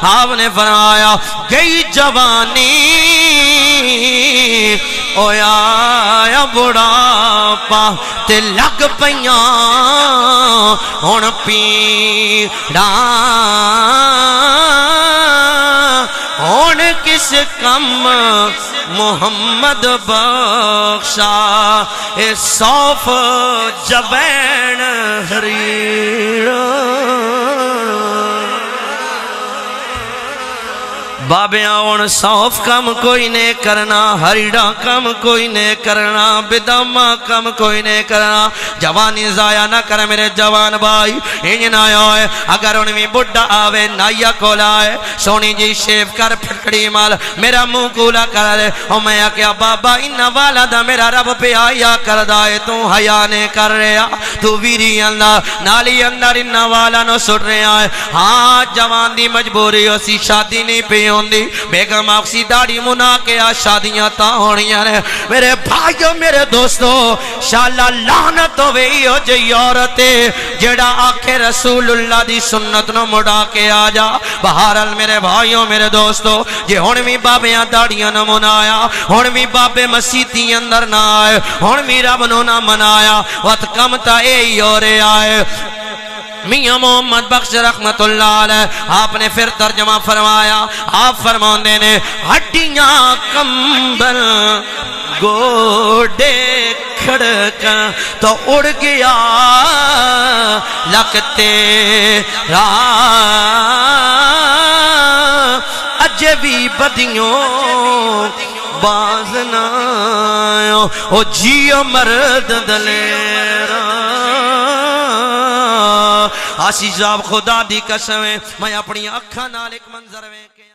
آپ نے فرمایا گئی جوانی اویا بڑھاپا تے لگ پیاں ہن پیڑاں ہن کس کم محمد بخشا اے صوف جبین حریر بابیاں ہن صوف کم کوئی نہیں کرنا ہریڑا کم کوئی نہیں کرنا بدامہ کم کوئی نہیں کرنا جوانی ضائع نہ کر میرے جوان بھائی انج نہ ہوئے اگر ان میں بڑھا آوے نائیا کھولا ہے سونی جی شیف کر پھٹکڑی مال میرا منہ کولا کر دے او میں کیا بابا انہ والا دا میرا رب پہ آیا کر دائے تو حیا نے کر رہا تو ویری اندر نالی اندر انہ والا نو سٹ رہا ہے ہاں جوان دی مجبوری اسی شادی نہیں پہ ہوندی بیگم آخسی داڑی منا کے شادیاں تا ہونیاں نے میرے بھائیوں میرے دوستو شاءاللہ لعنت ہوئی ہو جی عورتے جڑا آکھے رسول اللہ دی سنت نو مڑا کے آجا بہرحال میرے بھائیوں میرے دوستو جے ہونویں بابیاں داڑیاں نہ منایا ہونویں بابے مسیحی اندر نہ آئے ہونویں رب نو نہ منایا وقت کم تا اے ہی ہو رہے آئے میاں محمد بخش رحمت اللہ علیہ آپ نے پھر ترجمہ فرمایا آپ فرمانے نے ہڈیاں کمبل گوڑے کھڑکا تو اڑ گیا لگتے اجے بھی بدیوں باز نہ او جیو مرد دلیرا آسی صاحب خدا دی قسم ہے میں اپنی اکھاں نال ایک منظر وے